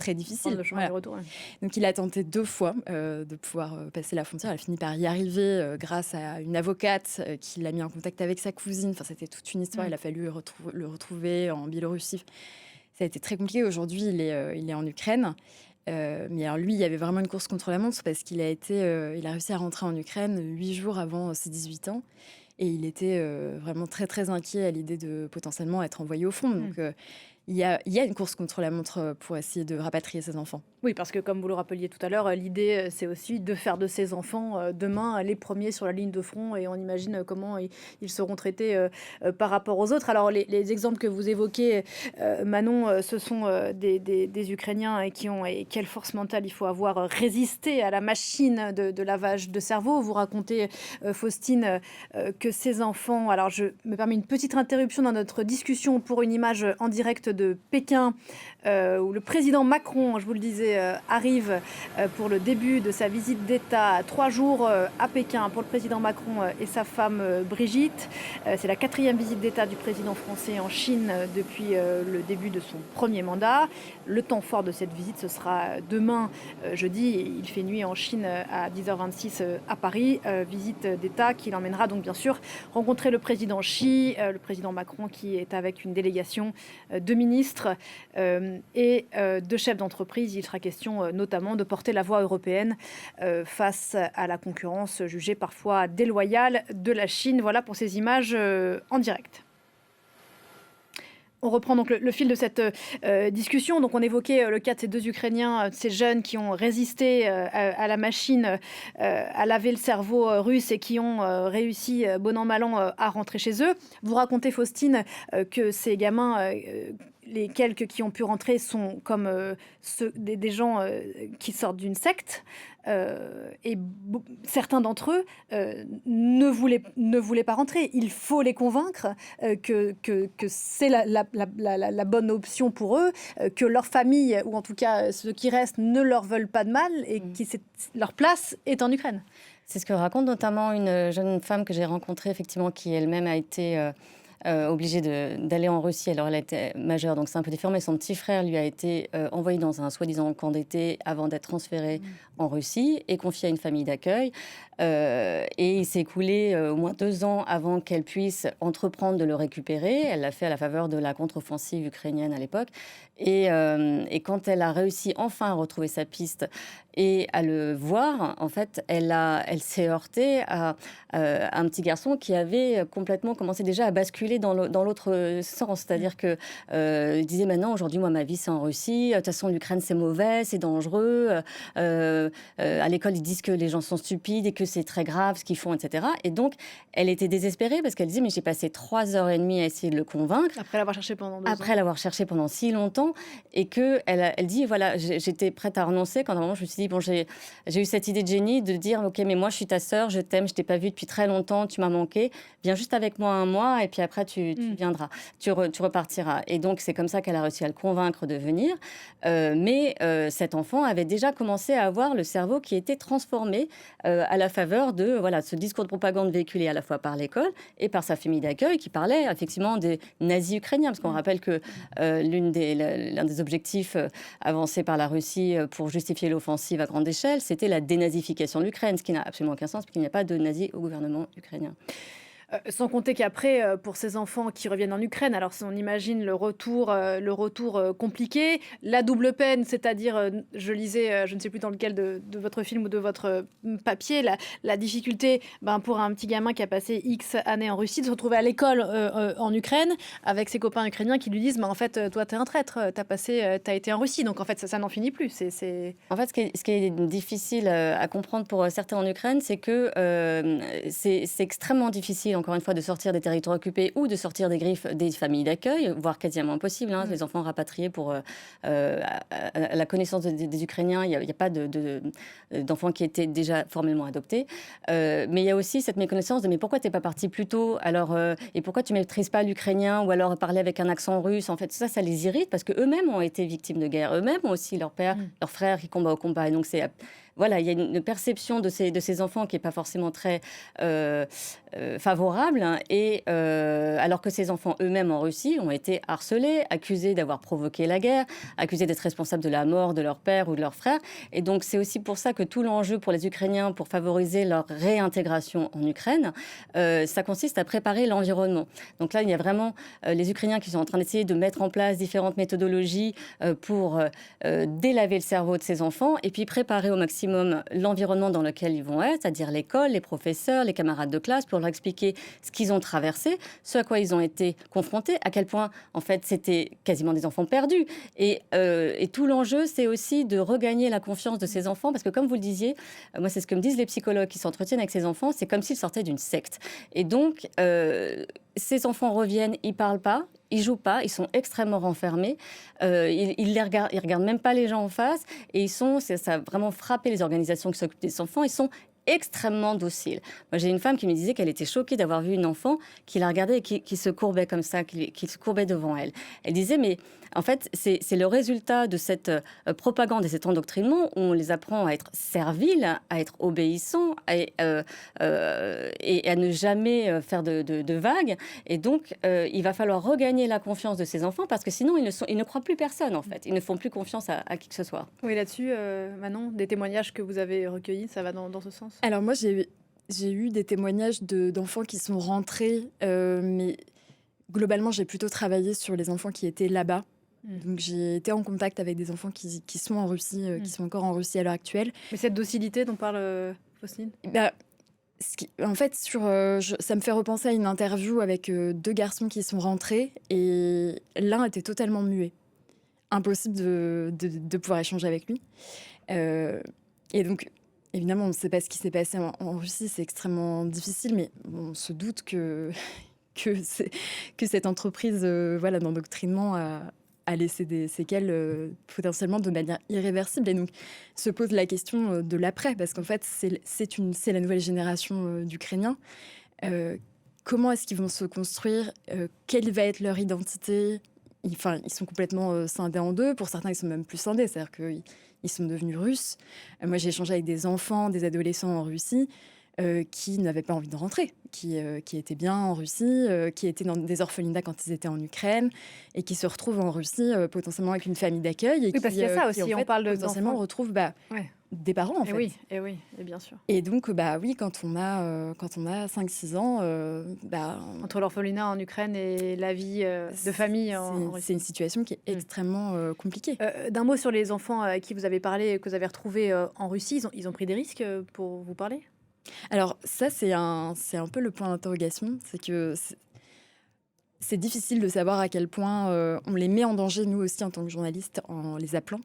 très difficile. Le chemin de retour. Donc, il a tenté 2 fois de pouvoir passer la frontière. Il a fini par y arriver grâce à une avocate qui l'a mis en contact avec sa cousine. Enfin, c'était toute une histoire. Il a fallu le retrouver en Biélorussie. Ça a été très compliqué. Aujourd'hui, il est en Ukraine. Mais alors lui, il y avait vraiment une course contre la montre parce qu'il il a réussi à rentrer en Ukraine 8 jours avant ses 18 ans. Et il était vraiment très, très inquiet à l'idée de potentiellement être envoyé au front. Donc, il y a une course contre la montre pour essayer de rapatrier ses enfants. Oui, parce que comme vous le rappeliez tout à l'heure, l'idée, c'est aussi de faire de ces enfants demain les premiers sur la ligne de front. Et on imagine comment ils seront traités par rapport aux autres. Alors, les exemples que vous évoquez, Manon, ce sont des Ukrainiens et quelle force mentale il faut avoir résisté à la machine de lavage de cerveau. Vous racontez, Faustine, que ces enfants... Alors, je me permets une petite interruption dans notre discussion pour une image en direct de Pékin, où le président Macron, je vous le disais, arrive pour le début de sa visite d'État, 3 jours à Pékin pour le président Macron et sa femme Brigitte. C'est la 4e visite d'État du président français en Chine depuis le début de son premier mandat. Le temps fort de cette visite, ce sera demain, jeudi. Il fait nuit en Chine à 10h26 à Paris. Visite d'État qui l'emmènera donc bien sûr rencontrer le président Xi, le président Macron qui est avec une délégation de ministres et de chefs d'entreprise. Il sera question notamment de porter la voix européenne face à la concurrence jugée parfois déloyale de la Chine. Voilà pour ces images en direct. On reprend donc le fil de cette discussion. Donc on évoquait le cas de ces 2 Ukrainiens, ces jeunes qui ont résisté à la machine à laver le cerveau russe et qui ont réussi, bon an, mal an, à rentrer chez eux. Vous racontez, Faustine, que ces gamins... les quelques qui ont pu rentrer sont comme des gens qui sortent d'une secte. Et certains d'entre eux ne voulaient pas rentrer. Il faut les convaincre que c'est la bonne option pour eux, que leur famille, ou en tout cas ceux qui restent, ne leur veulent pas de mal et que leur place est en Ukraine. C'est ce que raconte notamment une jeune femme que j'ai rencontrée, effectivement, qui elle-même a été... obligée d'aller en Russie. Alors, elle était majeure, donc c'est un peu différent, mais son petit frère lui a été envoyé dans un soi-disant camp d'été avant d'être transféré en Russie et confié à une famille d'accueil. Et il s'est écoulé au moins 2 ans avant qu'elle puisse entreprendre de le récupérer. Elle l'a fait à la faveur de la contre-offensive ukrainienne à l'époque. Et quand elle a réussi enfin à retrouver sa piste et à le voir, en fait, elle s'est heurtée à un petit garçon qui avait complètement commencé déjà à basculer dans l'autre sens. C'est-à-dire que il disait maintenant, aujourd'hui, moi, ma vie, c'est en Russie. De toute façon, l'Ukraine, c'est mauvais, c'est dangereux. À l'école, ils disent que les gens sont stupides et que c'est très grave ce qu'ils font, etc. Et donc, elle était désespérée parce qu'elle disait, mais j'ai passé 3h30 à essayer de le convaincre. Après l'avoir cherché pendant 2 ans. Après l'avoir cherché pendant si longtemps. Et qu'elle dit, voilà, j'étais prête à renoncer quand à un moment, je me suis dit, dit, bon, j'ai eu cette idée de génie de dire, ok, mais moi je suis ta sœur, je t'aime, je t'ai pas vue depuis très longtemps, tu m'as manqué, viens juste avec moi un mois et puis après tu viendras, tu repartiras. Et donc c'est comme ça qu'elle a réussi à le convaincre de venir. Mais cet enfant avait déjà commencé à avoir le cerveau qui était transformé à la faveur de ce discours de propagande véhiculé à la fois par l'école et par sa famille d'accueil qui parlait effectivement des nazis ukrainiens. Parce qu'on rappelle que l'un des objectifs avancés par la Russie pour justifier l'offensive à grande échelle, c'était la dénazification de l'Ukraine, ce qui n'a absolument aucun sens, parce qu'il n'y a pas de nazis au gouvernement ukrainien. Sans compter qu'après, pour ces enfants qui reviennent en Ukraine, alors si on imagine le retour compliqué, la double peine, c'est-à-dire, je lisais, je ne sais plus dans lequel de votre film ou de votre papier, la difficulté pour un petit gamin qui a passé X années en Russie de se retrouver à l'école en Ukraine avec ses copains ukrainiens qui lui disent en fait, toi, t'es un traître, t'as été en Russie. Donc en fait, ça n'en finit plus. En fait, ce qui est difficile à comprendre pour certains en Ukraine, c'est que c'est extrêmement difficile, encore une fois, de sortir des territoires occupés ou de sortir des griffes des familles d'accueil, voire quasiment impossible. Les enfants rapatriés pour à la connaissance des Ukrainiens, il n'y a pas d'enfants qui étaient déjà formellement adoptés. Mais il y a aussi cette méconnaissance de mais pourquoi tu n'es pas parti plus tôt alors, et pourquoi tu ne maîtrises pas l'ukrainien ou alors parler avec un accent russe. En fait, ça les irrite parce qu'eux-mêmes ont été victimes de guerre. Eux-mêmes ont aussi leur père, leur frère qui combat au combat. Et donc, il y a une perception de ces enfants qui n'est pas forcément très favorable. Alors que ces enfants eux-mêmes en Russie ont été harcelés, accusés d'avoir provoqué la guerre, accusés d'être responsables de la mort de leur père ou de leur frère. Et donc, c'est aussi pour ça que tout l'enjeu pour les Ukrainiens, pour favoriser leur réintégration en Ukraine, ça consiste à préparer l'environnement. Donc là, il y a vraiment les Ukrainiens qui sont en train d'essayer de mettre en place différentes méthodologies pour délaver le cerveau de ces enfants et puis préparer au maximum l'environnement dans lequel ils vont être, c'est-à-dire l'école, les professeurs, les camarades de classe, pour leur expliquer ce qu'ils ont traversé, ce à quoi ils ont été confrontés, à quel point, en fait, c'était quasiment des enfants perdus. Et tout l'enjeu, c'est aussi de regagner la confiance de ces enfants, parce que comme vous le disiez, moi, c'est ce que me disent les psychologues qui s'entretiennent avec ces enfants, c'est comme s'ils sortaient d'une secte. Et donc, ces enfants reviennent, ils parlent pas, ils jouent pas, ils sont extrêmement renfermés, ils regardent même pas les gens en face, et ça a vraiment frappé les organisations qui s'occupent des enfants, ils sont extrêmement dociles. Moi, j'ai une femme qui me disait qu'elle était choquée d'avoir vu une enfant qui la regardait et qui se courbait comme ça, qui se courbait devant elle. Elle disait, mais en fait, c'est le résultat de cette propagande et cet endoctrinement où on les apprend à être serviles, à être obéissants et à ne jamais faire de vagues. Et donc, il va falloir regagner la confiance de ces enfants parce que sinon, ils ne croient plus personne, en fait. Ils ne font plus confiance à qui que ce soit. Oui, là-dessus, Manon, des témoignages que vous avez recueillis, ça va dans ce sens? Alors moi, j'ai eu des témoignages d'enfants qui sont rentrés, mais globalement, j'ai plutôt travaillé sur les enfants qui étaient là-bas. Donc j'ai été en contact avec des enfants qui sont en Russie, qui sont encore en Russie à l'heure actuelle. Mais cette docilité dont parle Faustine? En fait, ça me fait repenser à une interview avec 2 garçons qui sont rentrés et l'un était totalement muet. Impossible de pouvoir échanger avec lui. Et donc, évidemment, on ne sait pas ce qui s'est passé en Russie, c'est extrêmement difficile, mais on se doute que cette entreprise d'endoctrinement a laissé des séquelles potentiellement de manière irréversible. Et donc, se pose la question de l'après, parce qu'en fait, c'est la nouvelle génération d'Ukrainiens. Comment est-ce qu'ils vont se construire? Quelle va être leur identité? Ils sont complètement scindés en deux. Pour certains, ils sont même plus scindés, c'est-à-dire qu'ils sont devenus russes. Moi, j'ai échangé avec des enfants, des adolescents en Russie qui n'avaient pas envie de rentrer, qui étaient bien en Russie, qui étaient dans des orphelinats quand ils étaient en Ukraine et qui se retrouvent en Russie potentiellement avec une famille d'accueil. Oui, parce qu'il y a ça aussi, qui, on parle potentiellement retrouvent des parents, en fait. Oui, et bien sûr. Et donc, oui, quand on a 5-6 ans... entre l'orphelinat en Ukraine et la vie de famille en Russie. C'est une situation qui est extrêmement compliquée. D'un mot sur les enfants à qui vous avez parlé, que vous avez retrouvés en Russie, ils ont pris des risques pour vous parler? Alors ça, c'est un peu le point d'interrogation. C'est que c'est difficile de savoir à quel point on les met en danger, nous aussi, en tant que journalistes, en les appelant.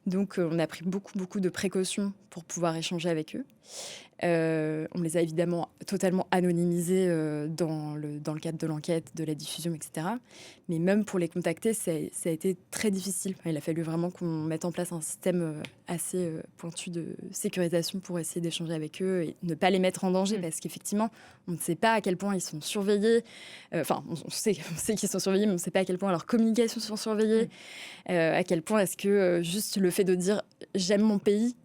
Donc, on a pris beaucoup de précautions pour pouvoir échanger avec eux. On les a évidemment totalement anonymisés dans le cadre de l'enquête, de la diffusion, etc. Mais même pour les contacter, ça a été très difficile. Il a fallu vraiment qu'on mette en place un système assez pointu de sécurisation pour essayer d'échanger avec eux et ne pas les mettre en danger. Parce qu'effectivement, on ne sait pas à quel point ils sont surveillés. Enfin, on sait qu'ils sont surveillés, mais on ne sait pas à quel point leurs communications sont surveillées. À quel point est-ce que juste le fait de dire « j'aime mon pays »,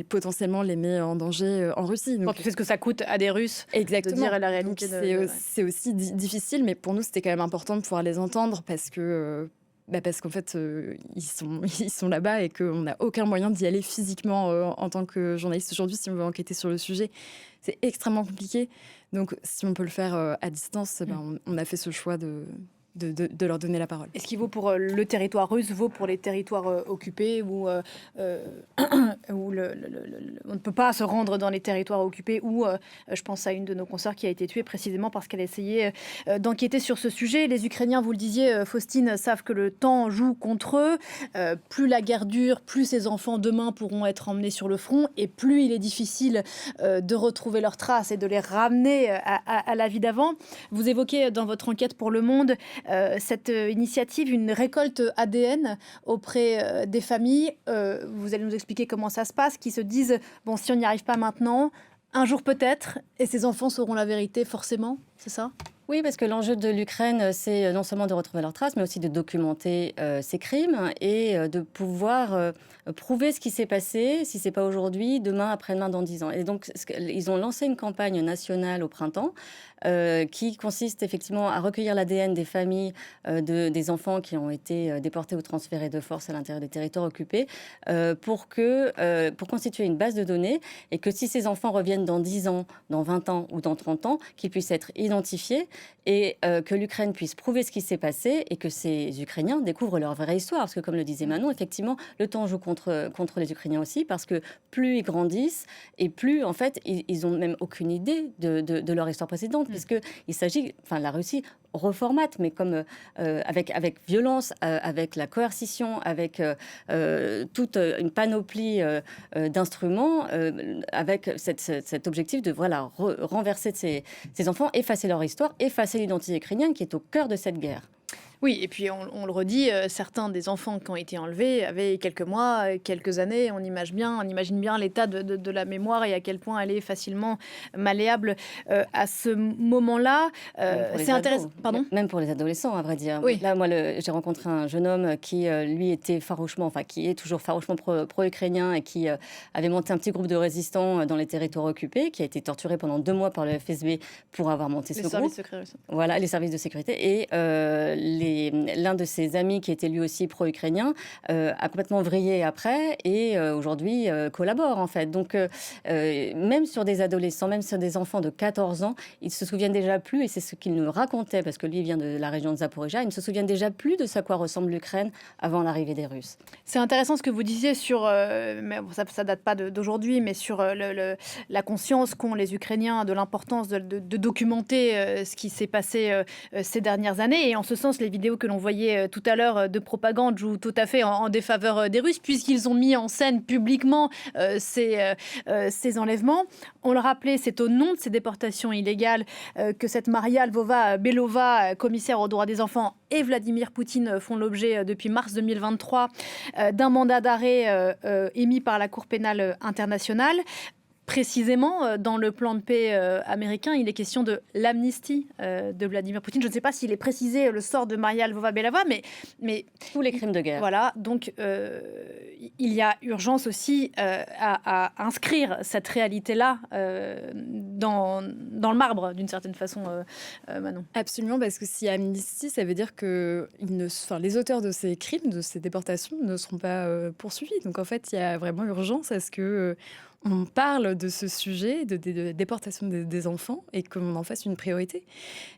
potentiellement les met en danger en Russie. Donc, c'est ce que ça coûte à des Russes. Exactement. De dire la réalité. C'est aussi difficile, mais pour nous, c'était quand même important de pouvoir les entendre parce qu'en fait, ils sont là-bas et qu'on n'a aucun moyen d'y aller physiquement en tant que journaliste aujourd'hui si on veut enquêter sur le sujet. C'est extrêmement compliqué. Donc, si on peut le faire à distance, on a fait ce choix de leur donner la parole. Et ce qui vaut pour le territoire russe vaut pour les territoires occupés où on ne peut pas se rendre dans les territoires occupés où je pense à une de nos consoeurs qui a été tuée précisément parce qu'elle essayait d'enquêter sur ce sujet. Les Ukrainiens, vous le disiez, Faustine, savent que le temps joue contre eux. Plus la guerre dure, plus ces enfants demain pourront être emmenés sur le front et plus il est difficile de retrouver leurs traces et de les ramener à la vie d'avant. Vous évoquez dans votre enquête pour Le Monde cette initiative, une récolte ADN auprès des familles. Vous allez nous expliquer comment ça se passe, qui se disent, bon, si on n'y arrive pas maintenant, un jour peut-être, et ces enfants sauront la vérité forcément, c'est ça ? Oui, parce que l'enjeu de l'Ukraine, c'est non seulement de retrouver leurs traces, mais aussi de documenter ces crimes et de pouvoir prouver ce qui s'est passé, si ce n'est pas aujourd'hui, demain, après-demain, dans 10 ans. Et donc, ils ont lancé une campagne nationale au printemps qui consiste effectivement à recueillir l'ADN des familles des enfants qui ont été déportés ou transférés de force à l'intérieur des territoires occupés pour constituer une base de données et que si ces enfants reviennent dans 10 ans, dans 20 ans ou dans 30 ans, qu'ils puissent être identifiés et que l'Ukraine puisse prouver ce qui s'est passé et que ces Ukrainiens découvrent leur vraie histoire. Parce que comme le disait Manon, effectivement, le temps joue contre les Ukrainiens aussi parce que plus ils grandissent et plus, en fait, ils n'ont même aucune idée de leur histoire précédente puisqu'il s'agit, enfin, la Russie reformate, mais comme avec violence, avec la coercition, avec toute une panoplie d'instruments, avec cet objectif de renverser ces enfants, effacer leur histoire, effacer l'identité ukrainienne qui est au cœur de cette guerre. Oui, et puis on le redit, certains des enfants qui ont été enlevés avaient quelques mois, quelques années. On imagine bien l'état de la mémoire et à quel point elle est facilement malléable à ce moment-là. C'est intéressant. Pardon ? Même pour les adolescents, à vrai dire. Oui. Là, moi, j'ai rencontré un jeune homme qui, lui, était qui est toujours farouchement pro-ukrainien et qui avait monté un petit groupe de résistants dans les territoires occupés, qui a été torturé pendant 2 mois par le FSB pour avoir monté ce groupe. Les services secrets. Voilà, les services de sécurité. Et l'un de ses amis, qui était lui aussi pro-ukrainien, a complètement vrillé après et aujourd'hui collabore, en fait. Donc, même sur des adolescents, même sur des enfants de 14 ans, ils se souviennent déjà plus, et c'est ce qu'il nous racontait, parce que lui vient de la région de Zaporijia, ils ne se souviennent déjà plus de ce à quoi ressemble l'Ukraine avant l'arrivée des Russes. C'est intéressant ce que vous disiez sur, mais ça date pas d'aujourd'hui, mais sur la conscience qu'ont les Ukrainiens de l'importance de documenter ce qui s'est passé ces dernières années. Et en ce sens, les vidéos que l'on voyait tout à l'heure de propagande jouent tout à fait en défaveur des Russes, puisqu'ils ont mis en scène publiquement ces enlèvements. On le rappelait, c'est au nom de ces déportations illégales que cette Maria Lvova-Belova, commissaire aux droits des enfants, et Vladimir Poutine font l'objet depuis mars 2023 d'un mandat d'arrêt émis par la Cour pénale internationale. Précisément, dans le plan de paix américain, il est question de l'amnistie de Vladimir Poutine. Je ne sais pas s'il est précisé le sort de Maria Lvova-Belova, mais tous les crimes de guerre. Voilà, donc il y a urgence aussi à inscrire cette réalité-là dans le marbre, d'une certaine façon, Manon. Absolument, parce que s'il y a amnistie, ça veut dire que les auteurs de ces crimes, de ces déportations, ne seront pas poursuivis. Donc en fait, il y a vraiment urgence à ce que on parle de ce sujet, de déportation des enfants, et qu'on en fasse une priorité.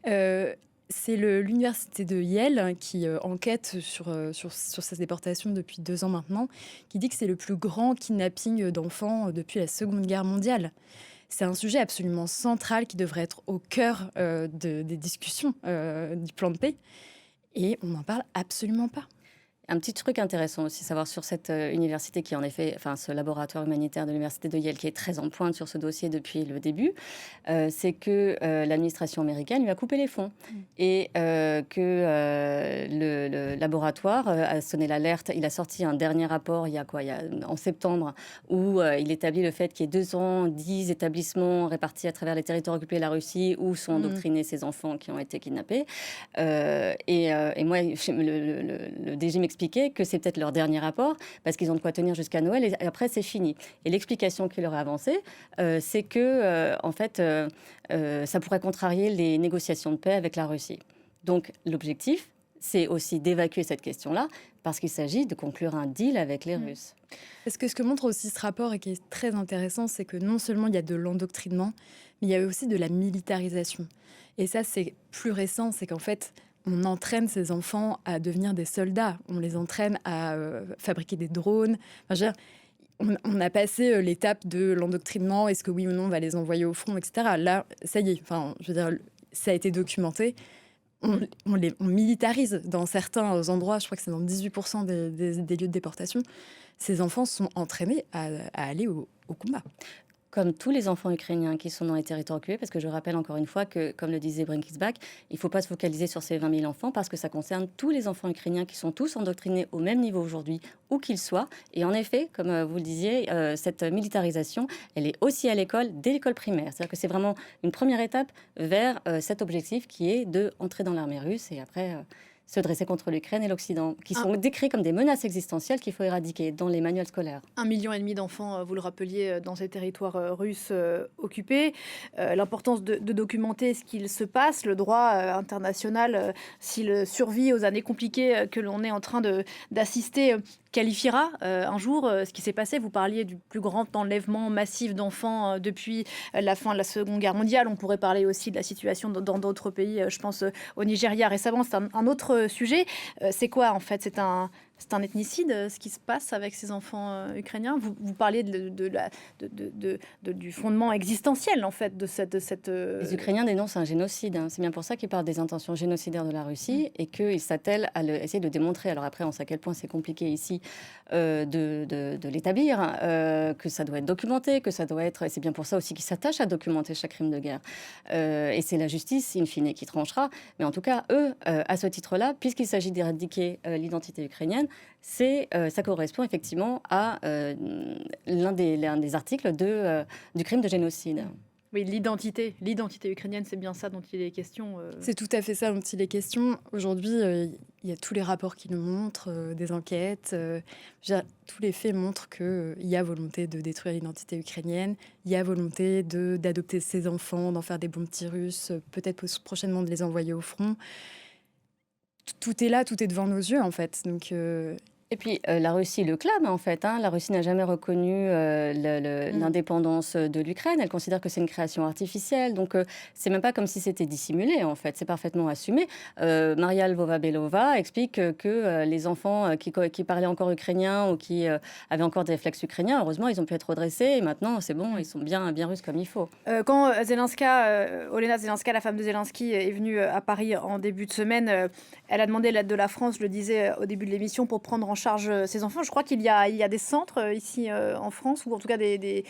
C'est l'université de Yale qui enquête sur ces déportations depuis 2 ans maintenant, qui dit que c'est le plus grand kidnapping d'enfants depuis la Seconde Guerre mondiale. C'est un sujet absolument central qui devrait être au cœur des discussions du plan de paix, et on n'en parle absolument pas. Un petit truc intéressant aussi, savoir sur cette université qui en effet, enfin ce laboratoire humanitaire de l'université de Yale qui est très en pointe sur ce dossier depuis le début, c'est que l'administration américaine lui a coupé les fonds et que le laboratoire a sonné l'alerte. Il a sorti un dernier rapport en septembre où il établit le fait qu'il y ait 210 établissements répartis à travers les territoires occupés de la Russie où sont endoctrinés ces enfants qui ont été kidnappés. Et moi, le DG m'expliquait que c'est peut-être leur dernier rapport parce qu'ils ont de quoi tenir jusqu'à Noël et après c'est fini. Et l'explication qu'il leur a avancée, c'est que en fait, ça pourrait contrarier les négociations de paix avec la Russie. Donc l'objectif, c'est aussi d'évacuer cette question-là parce qu'il s'agit de conclure un deal avec les Russes. Parce que ce que montre aussi ce rapport et qui est très intéressant, c'est que non seulement il y a de l'endoctrinement, mais il y a aussi de la militarisation. Et ça, c'est plus récent, c'est qu'en fait, on entraîne ces enfants à devenir des soldats. On les entraîne à fabriquer des drones. Enfin, je veux dire, on a passé l'étape de l'endoctrinement, est-ce que oui ou non on va les envoyer au front, etc. Là, ça y est, enfin, je veux dire, ça a été documenté. On militarise dans certains endroits, je crois que c'est dans 18% des lieux de déportation. Ces enfants sont entraînés à aller au combat. Comme tous les enfants ukrainiens qui sont dans les territoires occupés, parce que je rappelle encore une fois que, comme le disait Brinkisbach, il ne faut pas se focaliser sur ces 20 000 enfants parce que ça concerne tous les enfants ukrainiens qui sont tous endoctrinés au même niveau aujourd'hui, où qu'ils soient. Et en effet, comme vous le disiez, cette militarisation, elle est aussi à l'école, dès l'école primaire. C'est-à-dire que c'est vraiment une première étape vers cet objectif qui est d'entrer dans l'armée russe et après se dresser contre l'Ukraine et l'Occident, qui sont décrits comme des menaces existentielles qu'il faut éradiquer dans les manuels scolaires. 1,5 million d'enfants, vous le rappeliez, dans ces territoires russes occupés. L'importance de documenter ce qu'il se passe, le droit international, s'il survit aux années compliquées que l'on est en train d'assister, qualifiera un jour ce qui s'est passé. Vous parliez du plus grand enlèvement massif d'enfants depuis la fin de la Seconde Guerre mondiale. On pourrait parler aussi de la situation dans d'autres pays. Je pense au Nigeria récemment. C'est un autre sujet. C'est quoi en fait? C'est un ethnicide, ce qui se passe avec ces enfants ukrainiens. Vous parliez du fondement existentiel, en fait, de cette... Les Ukrainiens dénoncent un génocide. C'est bien pour ça qu'ils parlent des intentions génocidaires de la Russie et qu'ils s'attellent à essayer de démontrer. Alors après, on sait à quel point c'est compliqué ici de l'établir, que ça doit être documenté, que ça doit être... Et c'est bien pour ça aussi qu'ils s'attachent à documenter chaque crime de guerre. Et c'est la justice, in fine, qui tranchera. Mais en tout cas, eux, à ce titre-là, puisqu'il s'agit d'éradiquer l'identité ukrainienne, ça correspond effectivement à l'un des articles du crime de génocide. Oui, l'identité ukrainienne, c'est bien ça dont il est question. C'est tout à fait ça dont il est question. Aujourd'hui, il y a tous les rapports qui nous montrent, des enquêtes. Tous les faits montrent qu'il y a volonté de détruire l'identité ukrainienne, il y a volonté d'adopter ces enfants, d'en faire des bons petits Russes, peut-être prochainement de les envoyer au front. Tout est là, tout est devant nos yeux, en fait. Donc, Et puis, la Russie le clame, en fait. La Russie n'a jamais reconnu l'indépendance de l'Ukraine. Elle considère que c'est une création artificielle. Donc, c'est même pas comme si c'était dissimulé, en fait. C'est parfaitement assumé. Maria Lvova-Belova explique que les enfants qui parlaient encore ukrainien ou qui avaient encore des réflexes ukrainiens, heureusement, ils ont pu être redressés. Et maintenant, c'est bon, ils sont bien russes comme il faut. Quand Olena Zelenska, la femme de Zelensky, est venue à Paris en début de semaine, elle a demandé l'aide de la France, je le disais au début de l'émission, pour prendre en charge ces enfants. Je crois qu'il y a des centres ici en France, ou en tout cas des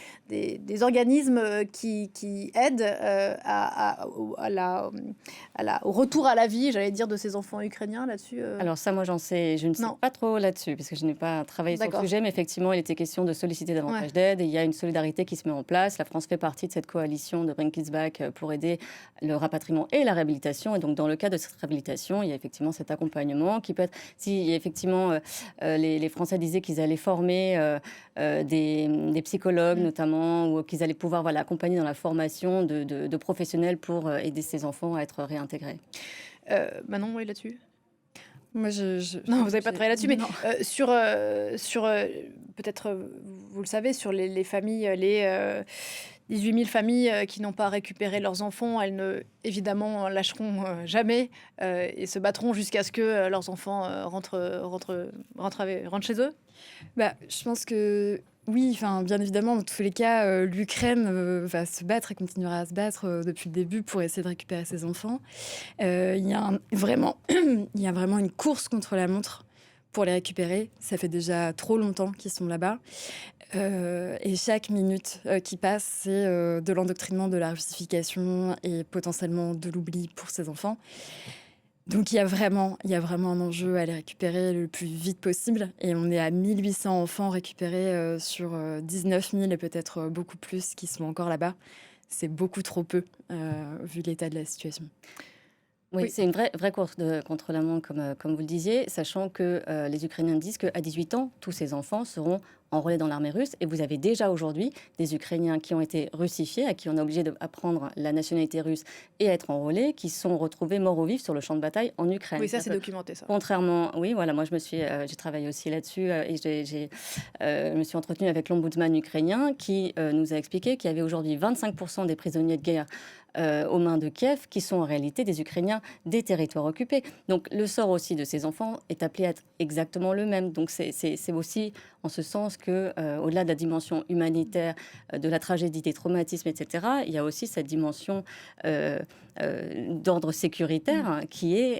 organismes qui aident au retour à la vie, j'allais dire, de ces enfants ukrainiens là-dessus. Alors ça, moi je ne sais pas trop là-dessus, parce que je n'ai pas travaillé sur le sujet, mais effectivement, il était question de solliciter davantage d'aide, et il y a une solidarité qui se met en place. La France fait partie de cette coalition de Brinkisbach pour aider le rapatriement et la réhabilitation, et donc dans le cas de cette réhabilitation, il y a effectivement cet accompagnement qui peut être, si effectivement les Français disaient qu'ils allaient former des psychologues notamment, ou qu'ils allaient pouvoir accompagner dans la formation de professionnels pour aider ces enfants à être réintégrés. Manon, oui, là-dessus. Moi, non, vous n'avez pas travaillé là-dessus, mais sur peut-être, vous le savez, sur les familles, les 18 000 familles qui n'ont pas récupéré leurs enfants, elles ne, évidemment, lâcheront jamais et se battront jusqu'à ce que leurs enfants rentrent chez eux. Je pense que oui, bien évidemment, dans tous les cas, l'Ukraine va se battre et continuera à se battre depuis le début pour essayer de récupérer ses enfants. Il y a vraiment une course contre la montre pour les récupérer. Ça fait déjà trop longtemps qu'ils sont là-bas. Et chaque minute qui passe, c'est de l'endoctrinement, de la russification et potentiellement de l'oubli pour ces enfants. Donc il y a vraiment un enjeu à les récupérer le plus vite possible. Et on est à 1800 enfants récupérés sur 19 000 et peut-être beaucoup plus qui sont encore là-bas. C'est beaucoup trop peu vu l'état de la situation. Oui, c'est une vraie course contre la montre, comme vous le disiez, sachant que les Ukrainiens disent qu'à 18 ans, tous ces enfants seront enrôlés dans l'armée russe. Et vous avez déjà aujourd'hui des Ukrainiens qui ont été russifiés, à qui on a obligé d'apprendre la nationalité russe et à être enrôlés, qui sont retrouvés morts ou vifs sur le champ de bataille en Ukraine. Oui, ça c'est documenté, ça. Contrairement, oui, voilà, moi j'ai travaillé aussi là-dessus et je me suis entretenue avec l'ombudsman ukrainien qui nous a expliqué qu'il y avait aujourd'hui 25% des prisonniers de guerre aux mains de Kiev, qui sont en réalité des Ukrainiens des territoires occupés. Donc le sort aussi de ces enfants est appelé à être exactement le même. Donc c'est aussi en ce sens que, au-delà de la dimension humanitaire, de la tragédie, des traumatismes, etc., il y a aussi cette dimension d'ordre sécuritaire qui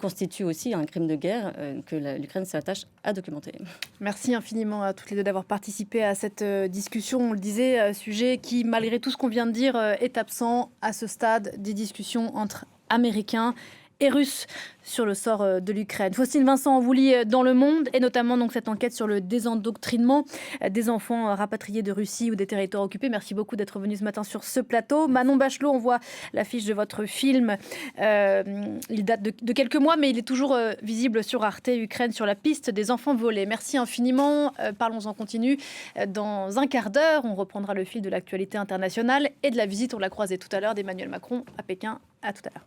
constitue aussi un crime de guerre que l'Ukraine s'attache à documenter. Merci infiniment à toutes les deux d'avoir participé à cette discussion. On le disait, sujet qui, malgré tout ce qu'on vient de dire, est absent à ce stade des discussions entre Américains et Russes sur le sort de l'Ukraine. Faustine Vincent, on vous lit dans Le Monde, et notamment donc cette enquête sur le désendoctrinement des enfants rapatriés de Russie ou des territoires occupés. Merci beaucoup d'être venu ce matin sur ce plateau. Manon Bachelot, on voit l'affiche de votre film. Il date de quelques mois, mais il est toujours visible sur Arte, Ukraine, sur la piste des enfants volés. Merci infiniment. Parlons en continu. Dans un quart d'heure, on reprendra le fil de l'actualité internationale et de la visite, on l'a croisé tout à l'heure, d'Emmanuel Macron à Pékin. À tout à l'heure.